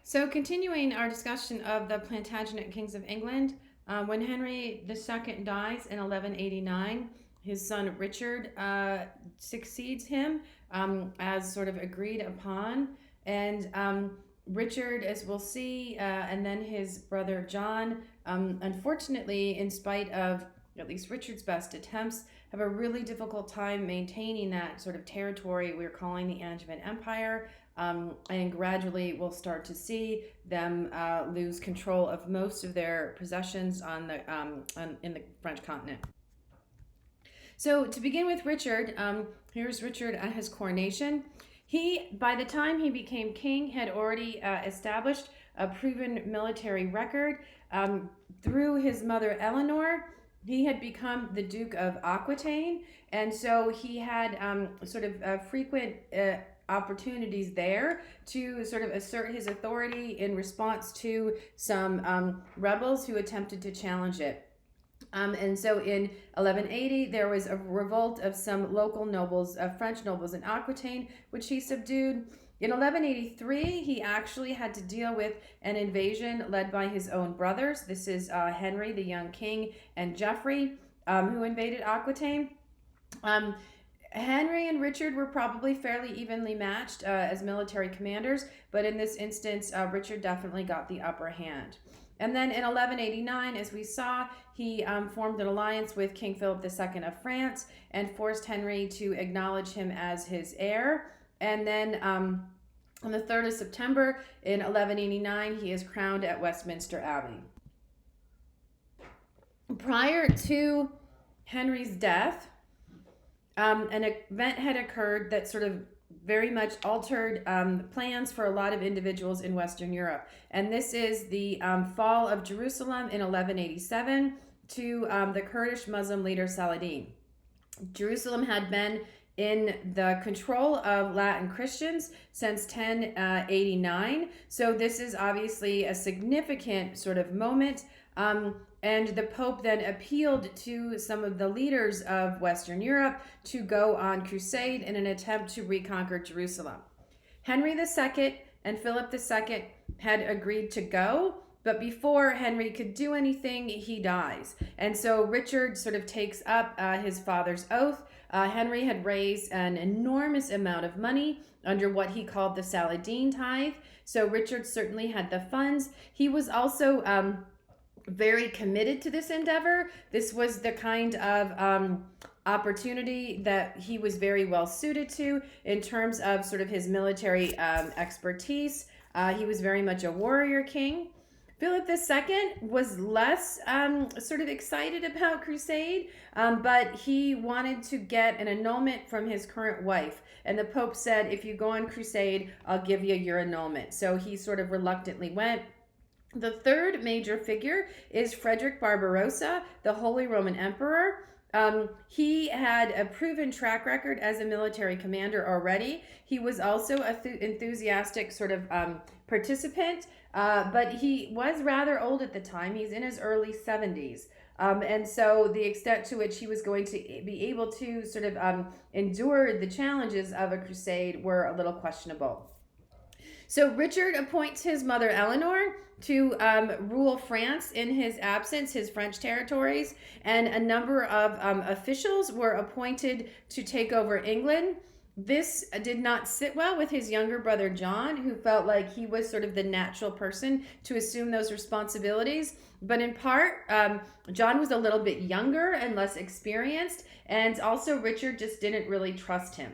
So, continuing our discussion of the Plantagenet kings of England, when Henry II dies in 1189, his son Richard succeeds him as sort of agreed upon. And Richard, as we'll see, and then his brother John, unfortunately, in spite of at least Richard's best attempts, have a really difficult time maintaining that sort of territory we're calling the Angevin Empire. And gradually we'll start to see them lose control of most of their possessions in the French continent. So to begin with Richard, here's Richard at his coronation. He, by the time he became king, had already established a proven military record. Through his mother Eleanor, he had become the Duke of Aquitaine, and so he had frequent opportunities there to sort of assert his authority in response to some rebels who attempted to challenge it. And so in 1180, there was a revolt of some local nobles, French nobles in Aquitaine, which he subdued. In 1183, he actually had to deal with an invasion led by his own brothers. This is Henry, the young king, and Geoffrey, who invaded Aquitaine. Henry and Richard were probably fairly evenly matched as military commanders, but in this instance, Richard definitely got the upper hand. And then in 1189, as we saw, he formed an alliance with King Philip II of France and forced Henry to acknowledge him as his heir. And then on the 3rd of September in 1189, he is crowned at Westminster Abbey. Prior to Henry's death, an event had occurred that sort of very much altered plans for a lot of individuals in Western Europe. And this is the fall of Jerusalem in 1187 to the Kurdish Muslim leader Saladin. Jerusalem had been in the control of Latin Christians since 1089. So this is obviously a significant sort of moment. And the Pope then appealed to some of the leaders of Western Europe to go on crusade in an attempt to reconquer Jerusalem. Henry II and Philip II had agreed to go, but before Henry could do anything, he dies. And so Richard sort of takes up his father's oath. Henry had raised an enormous amount of money under what he called the Saladin tithe. So Richard certainly had the funds. He was also very committed to this endeavor. This was the kind of opportunity that he was very well suited to in terms of sort of his military expertise. He was very much a warrior king. Philip II was less sort of excited about crusade, but he wanted to get an annulment from his current wife. And the Pope said, if you go on crusade, I'll give you your annulment. So he sort of reluctantly went. The third major figure is Frederick Barbarossa, the Holy Roman Emperor. He had a proven track record as a military commander already. He was also an enthusiastic sort of participant, but he was rather old at the time. He's in his early 70s. And so the extent to which he was going to be able to sort of endure the challenges of a crusade were a little questionable. So Richard appoints his mother Eleanor to rule France in his absence, his French territories, and a number of officials were appointed to take over England. This did not sit well with his younger brother John, who felt like he was sort of the natural person to assume those responsibilities. But in part, John was a little bit younger and less experienced, and also Richard just didn't really trust him.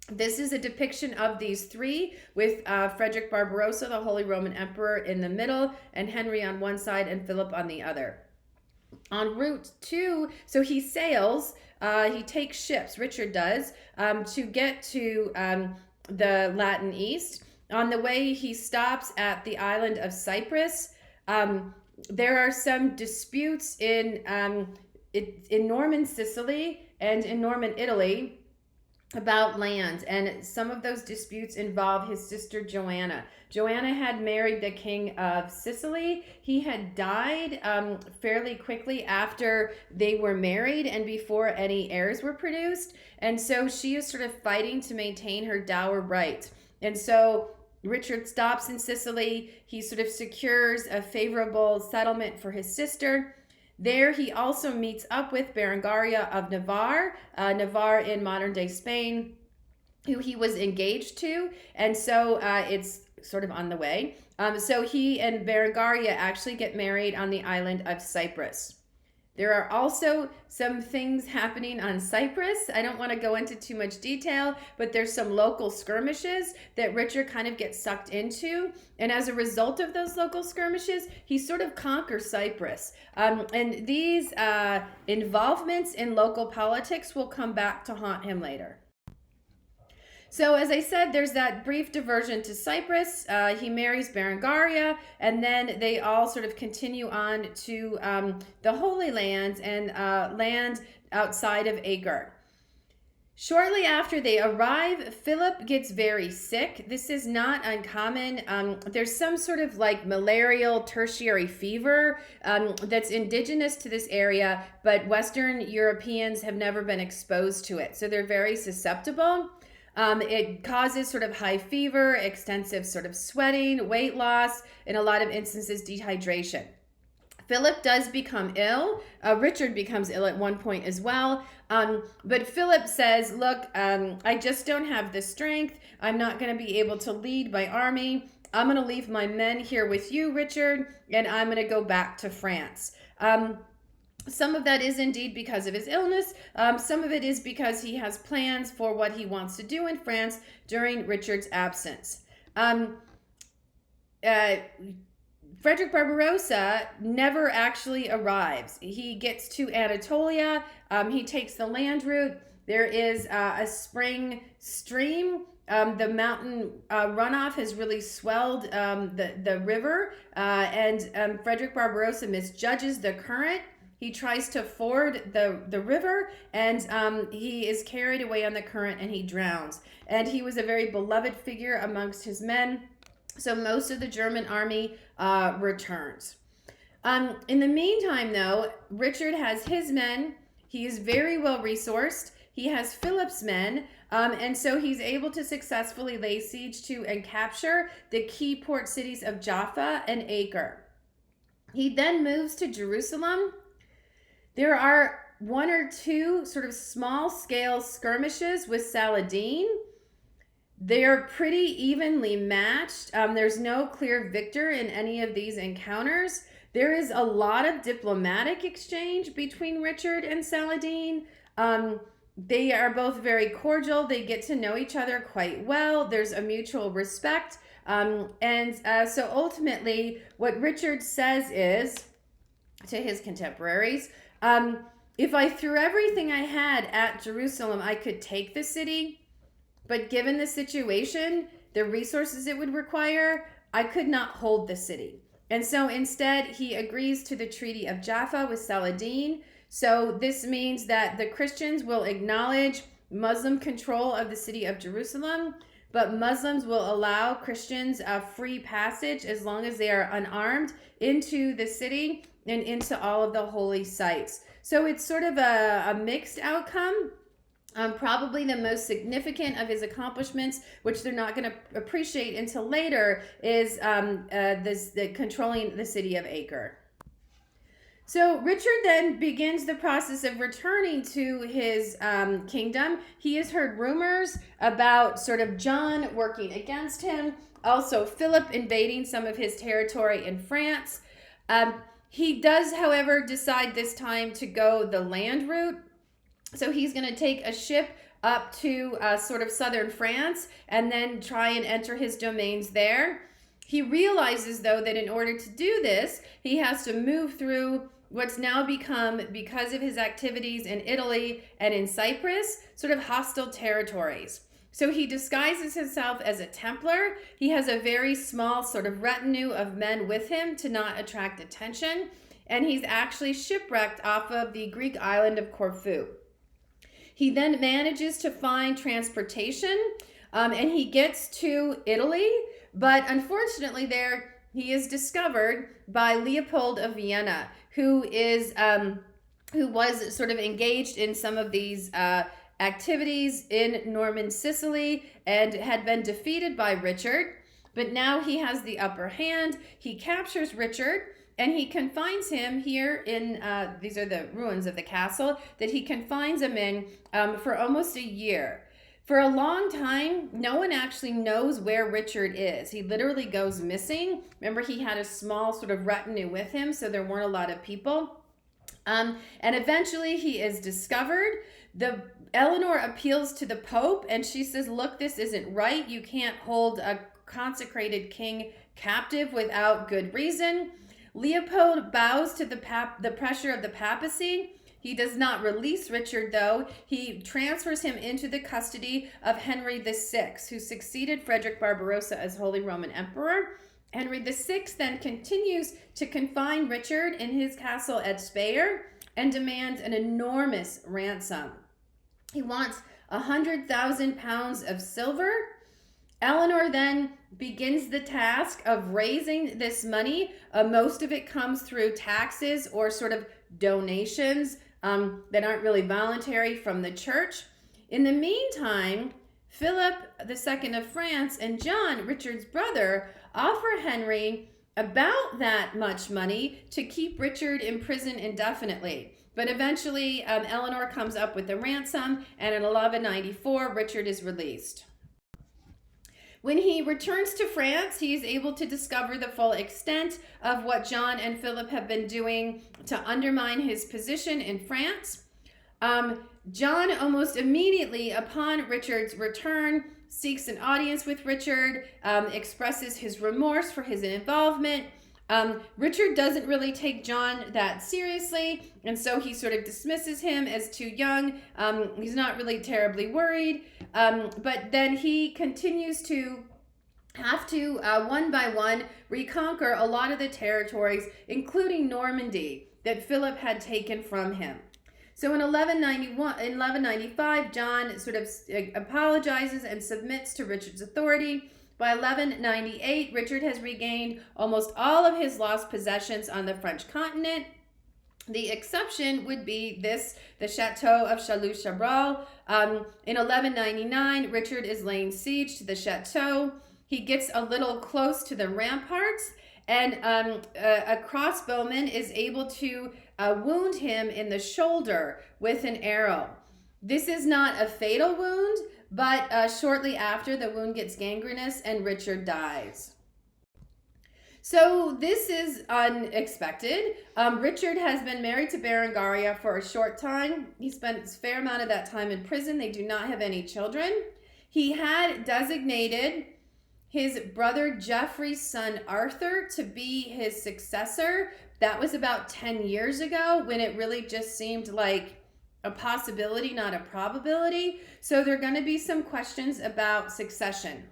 This is a depiction of these three with Frederick Barbarossa, the Holy Roman Emperor, in the middle, and Henry on one side and Philip on the other. En route to, so he sails, he takes ships, Richard does, to get to the Latin East. On the way, he stops at the island of Cyprus. There are some disputes in Norman Sicily and in Norman Italy about land, and some of those disputes involve his sister Joanna. Joanna had married the king of Sicily. He had died fairly quickly after they were married and before any heirs were produced, and so she is sort of fighting to maintain her dower right. And so Richard stops in Sicily. He sort of secures a favorable settlement for his sister. There he also meets up with Berengaria of Navarre, Navarre in modern day Spain, who he was engaged to. And so it's sort of on the way. So he and Berengaria actually get married on the island of Cyprus. There are also some things happening on Cyprus. I don't want to go into too much detail, but there's some local skirmishes that Richard kind of gets sucked into. And as a result of those local skirmishes, he sort of conquers Cyprus. And these involvements in local politics will come back to haunt him later. So as I said, there's that brief diversion to Cyprus. He marries Berengaria, and then they all sort of continue on to the Holy Land and land outside of Acre. Shortly after they arrive, Philip gets very sick. This is not uncommon. There's some sort of like malarial tertiary fever that's indigenous to this area, but Western Europeans have never been exposed to it. So they're very susceptible. It causes sort of high fever, extensive sort of sweating, weight loss, in a lot of instances, dehydration. Philip does become ill. Richard becomes ill at one point as well. But Philip says, look, I just don't have the strength. I'm not going to be able to lead my army. I'm going to leave my men here with you, Richard, and I'm going to go back to France. Some of that is indeed because of his illness. Some of it is because he has plans for what he wants to do in France during Richard's absence. Frederick Barbarossa never actually arrives. He gets to Anatolia. He takes the land route. There is a spring stream. The mountain runoff has really swelled the river, and Frederick Barbarossa misjudges the current. He tries to ford the river, and he is carried away on the current, and he drowns. And he was a very beloved figure amongst his men, so most of the German army returns. In the meantime, though, Richard has his men. He is very well resourced. He has Philip's men, and so he's able to successfully lay siege to and capture the key port cities of Jaffa and Acre. He then moves to Jerusalem. There are one or two sort of small-scale skirmishes with Saladin. They're pretty evenly matched. There's no clear victor in any of these encounters. There is a lot of diplomatic exchange between Richard and Saladin. They are both very cordial. They get to know each other quite well. There's a mutual respect. So ultimately, what Richard says is, to his contemporaries, if I threw everything I had at Jerusalem, I could take the city, but given the situation, the resources it would require, I could not hold the city. And so instead, he agrees to the Treaty of Jaffa with Saladin. So this means that the Christians will acknowledge Muslim control of the city of Jerusalem, but Muslims will allow Christians a free passage as long as they are unarmed into the city and into all of the holy sites. So it's sort of a mixed outcome. Probably the most significant of his accomplishments, which they're not going to appreciate until later, is the controlling the city of Acre. So Richard then begins the process of returning to his kingdom. He has heard rumors about sort of John working against him, also Philip invading some of his territory in France. He does, however, decide this time to go the land route. So he's going to take a ship up to sort of southern France and then try and enter his domains there. He realizes, though, that in order to do this, he has to move through what's now become, because of his activities in Italy and in Cyprus, sort of hostile territories. So he disguises himself as a Templar. He has a very small sort of retinue of men with him to not attract attention. And he's actually shipwrecked off of the Greek island of Corfu. He then manages to find transportation and he gets to Italy. But unfortunately there, he is discovered by Leopold of Vienna, who was sort of engaged in some of these activities in Norman Sicily and had been defeated by Richard. But now he has the upper hand. He captures Richard, and he confines him here in, these are the ruins of the castle, that he confines him in for almost a year. For a long time, no one actually knows where Richard is. He literally goes missing. Remember, he had a small sort of retinue with him, so there weren't a lot of people. And eventually he is discovered. Eleanor appeals to the Pope, and she says, look, this isn't right. You can't hold a consecrated king captive without good reason. Leopold bows to the pressure of the papacy. He does not release Richard, though. He transfers him into the custody of Henry VI, who succeeded Frederick Barbarossa as Holy Roman Emperor. Henry VI then continues to confine Richard in his castle at Speyer and demands an enormous ransom. He wants 100,000 pounds of silver. Eleanor then begins the task of raising this money. Most of it comes through taxes or sort of donations that aren't really voluntary from the church. In the meantime, Philip II of France and John, Richard's brother, offer Henry about that much money to keep Richard in prison indefinitely. But eventually, Eleanor comes up with the ransom, and in 1194, Richard is released. When he returns to France, he is able to discover the full extent of what John and Philip have been doing to undermine his position in France. John almost immediately upon Richard's return seeks an audience with Richard, expresses his remorse for his involvement. Richard doesn't really take John that seriously, and so he sort of dismisses him as too young. He's not really terribly worried, but then he continues to have to, one by one, reconquer a lot of the territories, including Normandy, that Philip had taken from him. So in 1195, John sort of apologizes and submits to Richard's authority. By 1198, Richard has regained almost all of his lost possessions on the French continent. The exception would be the Chateau of Châlus-Chabrol. In 1199, Richard is laying siege to the chateau. He gets a little close to the ramparts, and a crossbowman is able to wound him in the shoulder with an arrow. This is not a fatal wound, but shortly after, the wound gets gangrenous and Richard dies. So this is unexpected. Richard has been married to Berengaria for a short time. He spent a fair amount of that time in prison. They do not have any children. He had designated his brother Geoffrey's son Arthur to be his successor. That was about 10 years ago, when it really just seemed like a possibility, not a probability. So there are going to be some questions about succession.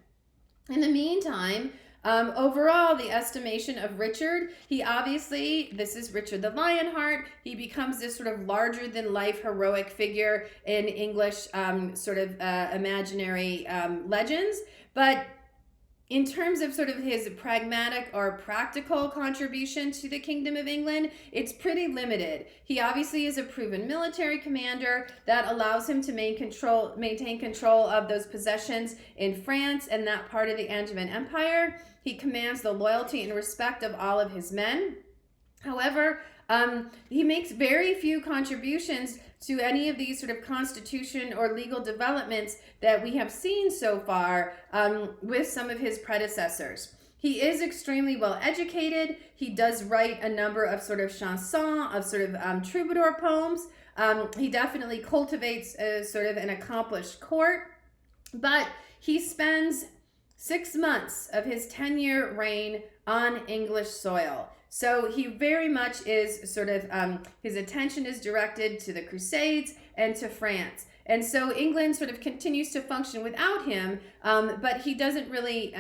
In the meantime, overall, the estimation of Richard, this is Richard the Lionheart. He becomes this sort of larger than life heroic figure in English imaginary legends. But in terms of sort of his pragmatic or practical contribution to the Kingdom of England, it's pretty limited. He obviously is a proven military commander that allows him to maintain control of those possessions in France and that part of the Angevin Empire. He commands the loyalty and respect of all of his men. However, he makes very few contributions to any of these sort of constitution or legal developments that we have seen so far with some of his predecessors. He is extremely well educated. He does write a number of sort of chansons, of sort of troubadour poems. He definitely cultivates sort of an accomplished court, but he spends 6 months of his 10-year reign on English soil. So he very much is sort of, his attention is directed to the Crusades and to France. And so England sort of continues to function without him, but he doesn't really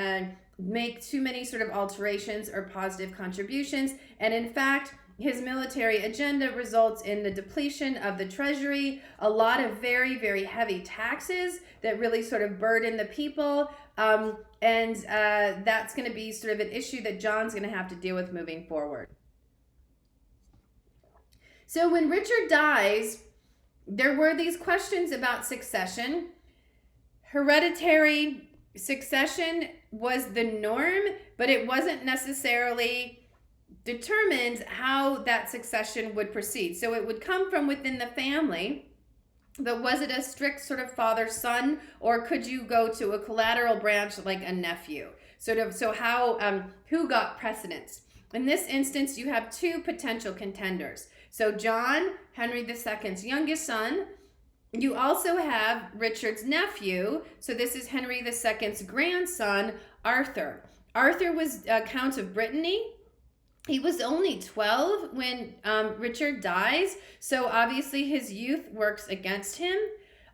make too many sort of alterations or positive contributions. And in fact, his military agenda results in the depletion of the treasury, a lot of very, very heavy taxes that really sort of burden the people. And that's going to be sort of an issue that John's going to have to deal with moving forward. So when Richard dies, there were these questions about succession. Hereditary succession was the norm, but it wasn't necessarily determined how that succession would proceed. So it would come from within the family, but was it a strict sort of father-son, or could you go to a collateral branch like a nephew? So how who got precedence? In this instance, you have two potential contenders. So John, Henry II's youngest son. You also have Richard's nephew. So this is Henry II's grandson, Arthur. Arthur was Count of Brittany. He was only 12 when Richard dies, so obviously his youth works against him.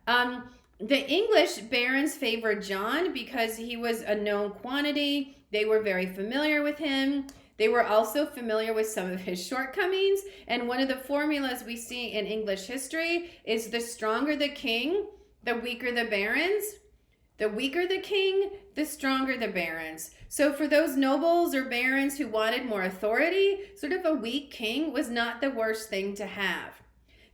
The English barons favored John because he was a known quantity. They were very familiar with him. They were also familiar with some of his shortcomings. And one of the formulas we see in English history is the stronger the king, the weaker the barons. The weaker the king, the stronger the barons. So for those nobles or barons who wanted more authority, sort of a weak king was not the worst thing to have.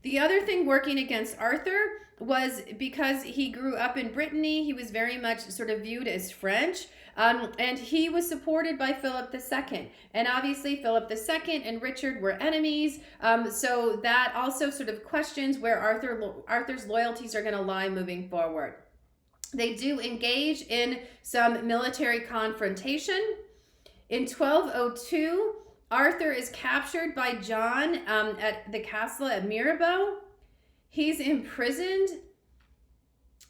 The other thing working against Arthur was because he grew up in Brittany, he was very much sort of viewed as French, and he was supported by Philip II. And obviously Philip II and Richard were enemies, so that also sort of questions where Arthur's loyalties are going to lie moving forward. They do engage in some military confrontation. In 1202, Arthur is captured by John at the castle at Mirabeau. He's imprisoned.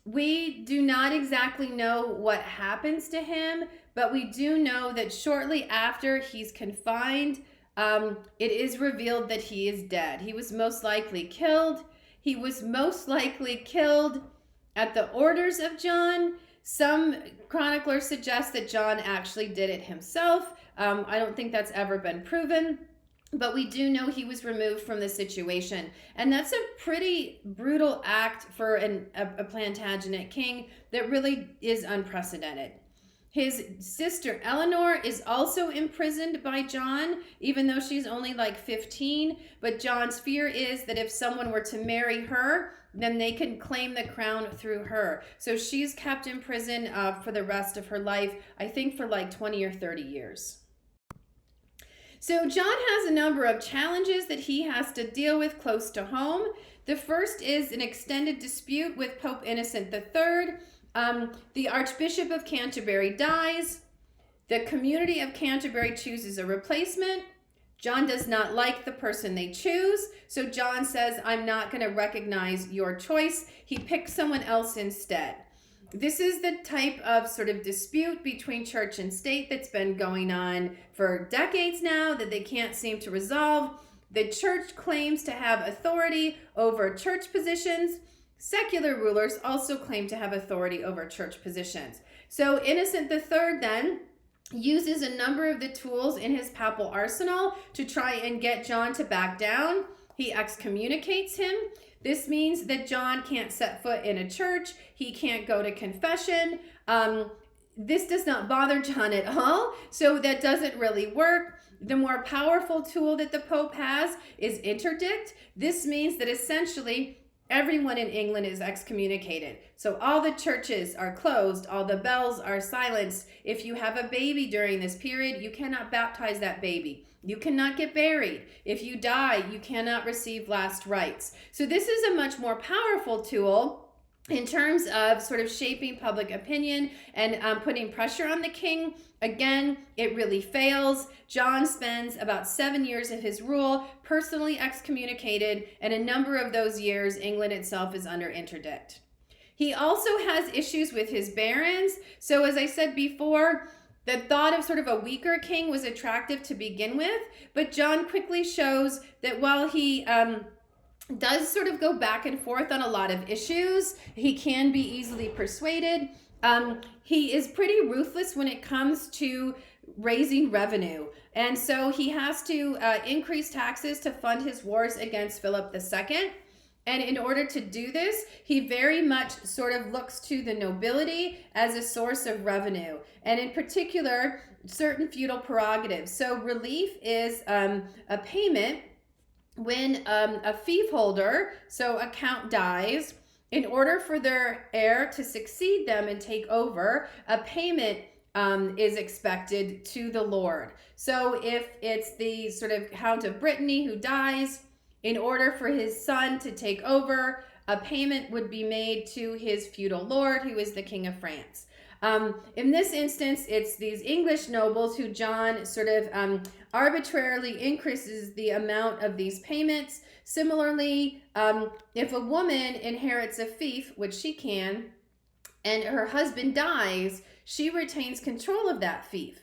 We do not exactly know what happens to him, but we do know that shortly after he's confined, it is revealed that he is dead. He was most likely killed. He was most likely killed at the orders of John. Some chroniclers suggest that John actually did it himself. I don't think that's ever been proven, but we do know he was removed from the situation. And that's a pretty brutal act for a Plantagenet king that really is unprecedented. His sister Eleanor is also imprisoned by John, even though she's only like 15. But John's fear is that if someone were to marry her, then they can claim the crown through her. So she's kept in prison for the rest of her life, I think for like 20 or 30 years. So John has a number of challenges that he has to deal with close to home. The first is an extended dispute with Pope Innocent III. The Archbishop of Canterbury dies. The community of Canterbury chooses a replacement. John does not like the person they choose, so John says, I'm not going to recognize your choice. He picks someone else instead. This is the type of sort of dispute between church and state that's been going on for decades now that they can't seem to resolve. The church claims to have authority over church positions. Secular rulers also claim to have authority over church positions. So Innocent III then uses a number of the tools in his papal arsenal to try and get John to back down. He excommunicates him. This means that John can't set foot in a church. He can't go to confession. This does not bother John at all, so that doesn't really work. The more powerful tool that the Pope has is interdict. This means that essentially everyone in England is excommunicated. So all the churches are closed, all the bells are silenced. If you have a baby during this period, you cannot baptize that baby. You cannot get buried. If you die, you cannot receive last rites. So this is a much more powerful tool in terms of sort of shaping public opinion and putting pressure on the king. Again, it really fails. John spends about 7 years of his rule personally excommunicated, and a number of those years, England itself is under interdict. He also has issues with his barons. So as I said before, the thought of sort of a weaker king was attractive to begin with, but John quickly shows that while he does sort of go back and forth on a lot of issues, he can be easily persuaded. He is pretty ruthless when it comes to raising revenue. And so he has to increase taxes to fund his wars against Philip II. And in order to do this, he very much sort of looks to the nobility as a source of revenue. And in particular, certain feudal prerogatives. So relief is a payment when a fief holder, so a count, dies. In order for their heir to succeed them and take over, a payment is expected to the Lord. So if it's the sort of Count of Brittany who dies, in order for his son to take over, a payment would be made to his feudal lord, who is the King of France. In this instance, it's these English nobles who John sort of arbitrarily increases the amount of these payments. Similarly, if a woman inherits a fief, which she can, and her husband dies, she retains control of that fief.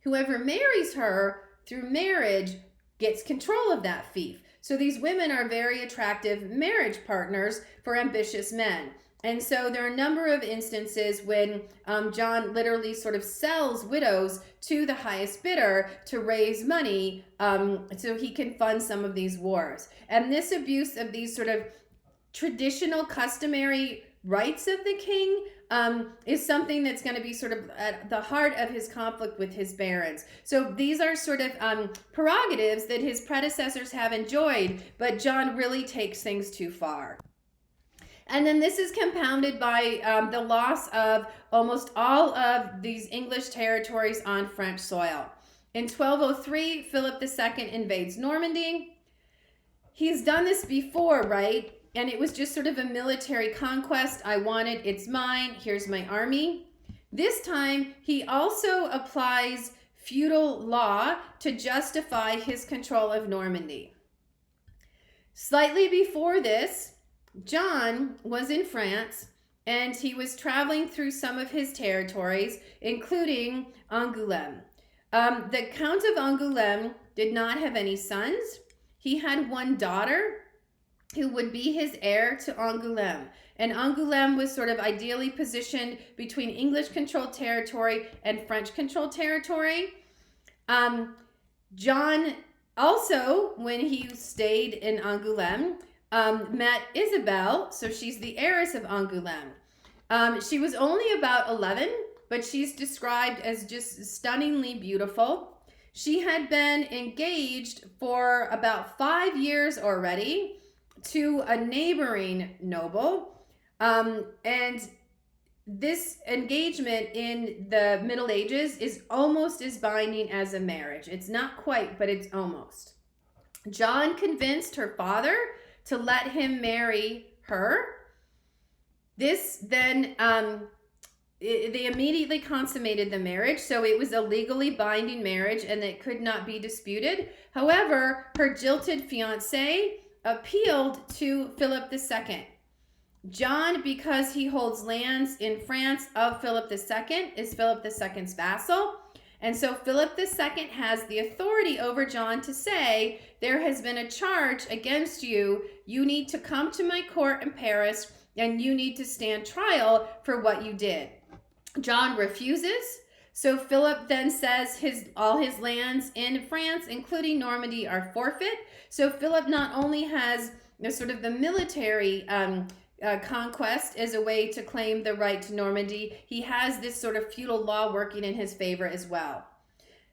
Whoever marries her through marriage gets control of that fief. So these women are very attractive marriage partners for ambitious men. And so there are a number of instances when John literally sort of sells widows to the highest bidder to raise money so he can fund some of these wars. And this abuse of these sort of traditional customary rights of the king is something that's going to be sort of at the heart of his conflict with his barons. So these are sort of prerogatives that his predecessors have enjoyed, but John really takes things too far. And then this is compounded by the loss of almost all of these English territories on French soil. In 1203, Philip II invades Normandy. He's done this before, right? And it was just sort of a military conquest. I want it, it's mine, here's my army. This time, he also applies feudal law to justify his control of Normandy. Slightly before this, John was in France, and he was traveling through some of his territories, including Angoulême. The Count of Angoulême did not have any sons. He had one daughter who would be his heir to Angoulême. And Angoulême was sort of ideally positioned between English-controlled territory and French-controlled territory. John also, when he stayed in Angoulême, met Isabel, so she's the heiress of Angoulême. She was only about 11, but she's described as just stunningly beautiful. She had been engaged for about 5 years already to a neighboring noble, and this engagement in the Middle Ages is almost as binding as a marriage. It's not quite, but it's almost. John convinced her father to let him marry her. This then, they immediately consummated the marriage, so it was a legally binding marriage and it could not be disputed. However, her jilted fiancé appealed to Philip II. John, because he holds lands in France of Philip II, is Philip II's vassal. And so Philip II has the authority over John to say, there has been a charge against you. You need to come to my court in Paris and you need to stand trial for what you did. John refuses. So Philip then says all his lands in France, including Normandy, are forfeit. So Philip not only has the military conquest as a way to claim the right to Normandy, he has this sort of feudal law working in his favor as well.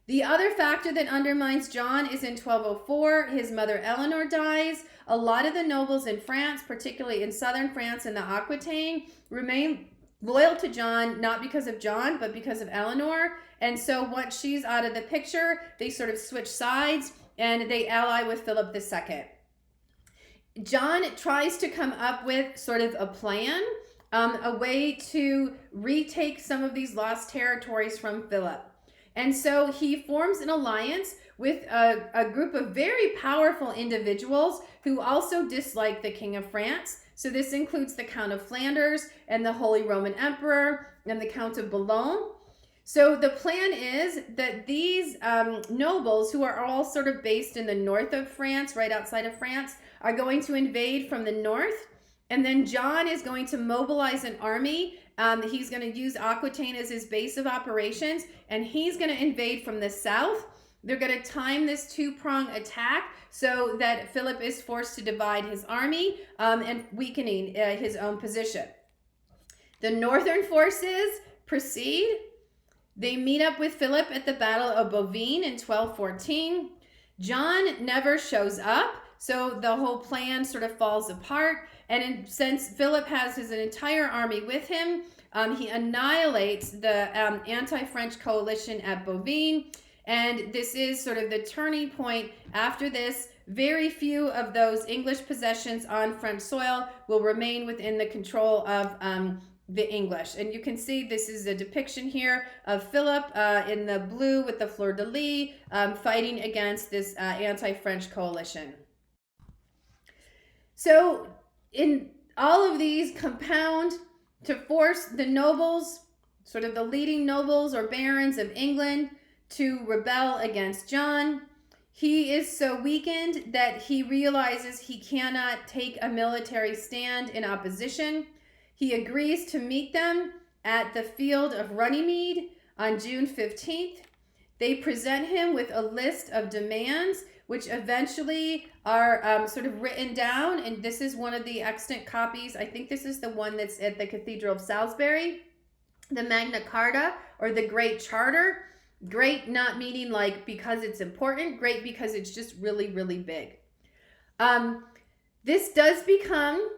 The other factor that undermines John is in 1204, his mother Eleanor dies. A lot of the nobles in France, particularly in southern France and the Aquitaine, remain loyal to John, not because of John, but because of Eleanor. And so once she's out of the picture, they sort of switch sides and they ally with Philip II. John tries to come up with sort of a plan, a way to retake some of these lost territories from Philip. And so he forms an alliance with a group of very powerful individuals who also dislike the King of France. So this includes the Count of Flanders and the Holy Roman Emperor and the Count of Boulogne. So the plan is that these nobles, who are all sort of based in the north of France, right outside of France, are going to invade from the north. And then John is going to mobilize an army. He's going to use Aquitaine as his base of operations, and he's going to invade from the south. They're going to time this two-prong attack so that Philip is forced to divide his army and weakening his own position. The northern forces proceed. They meet up with Philip at the Battle of Bouvines in 1214. John never shows up, so the whole plan sort of falls apart. And since Philip has his entire army with him, He annihilates the anti-French coalition at Bouvines, and this is sort of the turning point. After this, very few of those English possessions on French soil will remain within the control of the English. And you can see this is a depiction here of Philip in the blue with the fleur-de-lis fighting against this anti-French coalition. So in all of these compound to force the nobles, sort of the leading nobles or barons of England, to rebel against John. He is so weakened that he realizes he cannot take a military stand in opposition. He agrees to meet them at the field of Runnymede on June 15th. They present him with a list of demands, which eventually are sort of written down. And this is one of the extant copies. I think this is the one that's at the Cathedral of Salisbury, the Magna Carta, or the Great Charter. Great not meaning like because it's important, great because it's just really, really big. This does become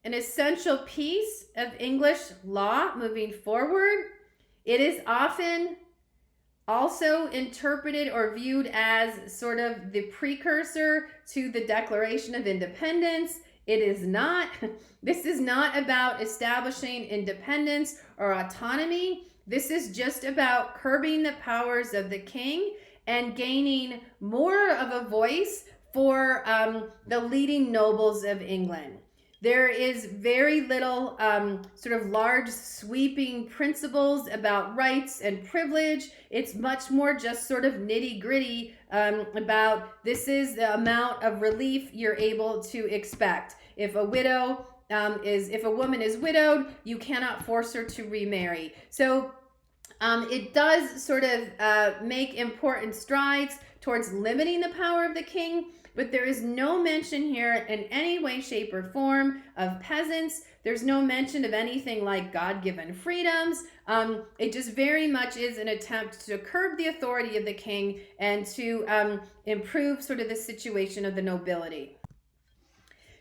an essential piece of English law moving forward. It is often also interpreted or viewed as sort of the precursor to the Declaration of Independence. It is not. This is not about establishing independence or autonomy. This is just about curbing the powers of the king and gaining more of a voice for the leading nobles of England. There is very little sort of large sweeping principles about rights and privilege. It's much more just sort of nitty gritty about this is the amount of relief you're able to expect. If a widow if a woman is widowed, you cannot force her to remarry. So it does sort of make important strides towards limiting the power of the king, but there is no mention here in any way, shape, or form of peasants. There's no mention of anything like God-given freedoms. It just very much is an attempt to curb the authority of the king and to improve sort of the situation of the nobility.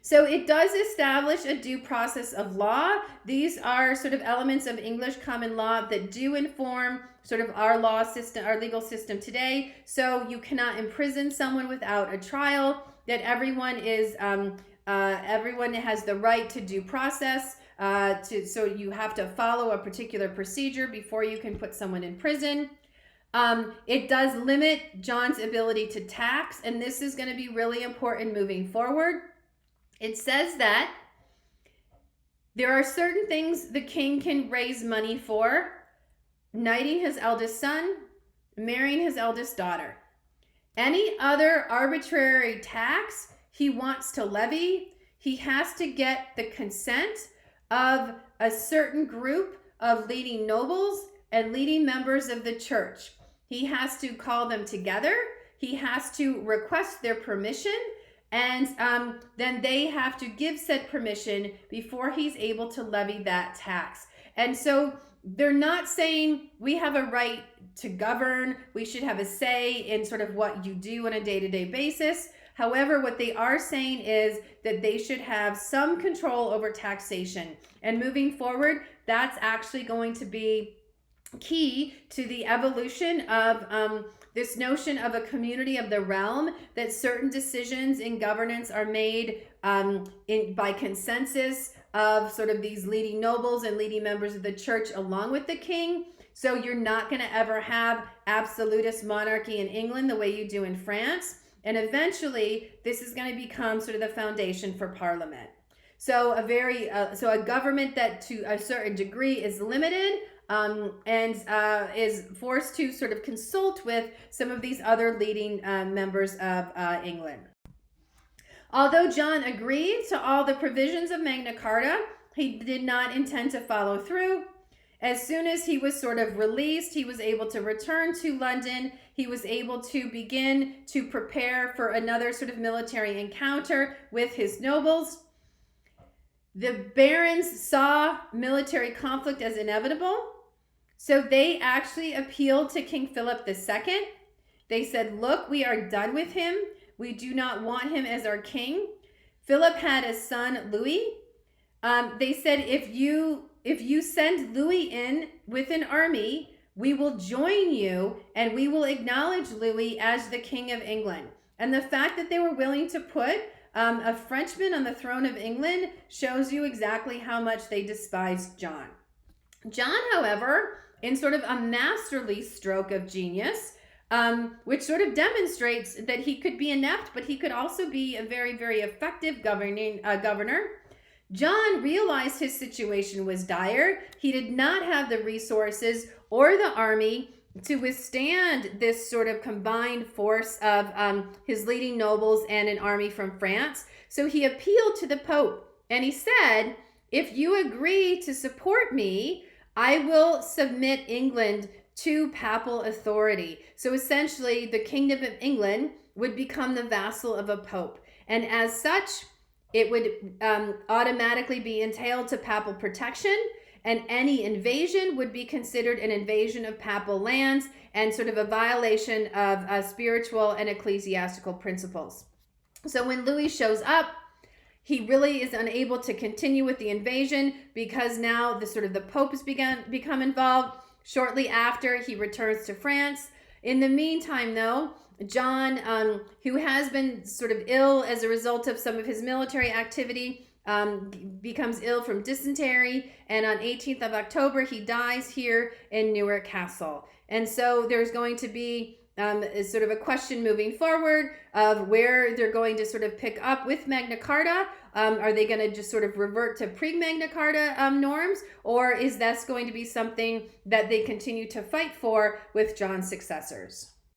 So it does establish a due process of law. These are sort of elements of English common law that do inform sort of our law system, our legal system today. So you cannot imprison someone without a trial, that everyone has the right to due process. So you have to follow a particular procedure before you can put someone in prison. It does limit John's ability to tax, and this is going to be really important moving forward. It says that there are certain things the king can raise money for: knighting his eldest son, marrying his eldest daughter. Any other arbitrary tax he wants to levy, he has to get the consent of a certain group of leading nobles and leading members of the church. He has to call them together. He has to request their permission. And then they have to give said permission before he's able to levy that tax. And so they're not saying we have a right to govern, we should have a say in sort of what you do on a day-to-day basis. However, what they are saying is that they should have some control over taxation. And moving forward, that's actually going to be key to the evolution of this notion of a community of the realm, that certain decisions in governance are made by consensus of sort of these leading nobles and leading members of the church along with the king. So you're not going to ever have absolutist monarchy in England the way you do in France. And eventually, this is going to become sort of the foundation for Parliament. So a government that to a certain degree is limited and is forced to sort of consult with some of these other leading members of England. Although John agreed to all the provisions of Magna Carta, he did not intend to follow through. As soon as he was sort of released, he was able to return to London. He was able to begin to prepare for another sort of military encounter with his nobles. The barons saw military conflict as inevitable, so they actually appealed to King Philip II. They said, look, we are done with him. We do not want him as our king. Philip had a son, Louis. They said, if you if you send Louis in with an army, we will join you and we will acknowledge Louis as the King of England. And the fact that they were willing to put a Frenchman on the throne of England shows you exactly how much they despised John. John, however, in sort of a masterly stroke of genius, which sort of demonstrates that he could be inept, but he could also be a very, very effective governor. John realized his situation was dire. He did not have the resources or the army to withstand this sort of combined force of his leading nobles and an army from France. So he appealed to the Pope and he said, if you agree to support me, I will submit England to papal authority. So essentially, the Kingdom of England would become the vassal of a pope. And as such, it would automatically be entailed to papal protection, and any invasion would be considered an invasion of papal lands and sort of a violation of spiritual and ecclesiastical principles. So when Louis shows up, he really is unable to continue with the invasion because now the Pope has become involved. Shortly after, he returns to France. In the meantime, though, John, who has been sort of ill as a result of some of his military activity, becomes ill from dysentery, and on 18th of October, he dies here in Newark Castle. And so there's going to be sort of a question moving forward of where they're going to sort of pick up with Magna Carta. Are they going to just sort of revert to pre-Magna Carta norms, or is this going to be something that they continue to fight for with John's successors?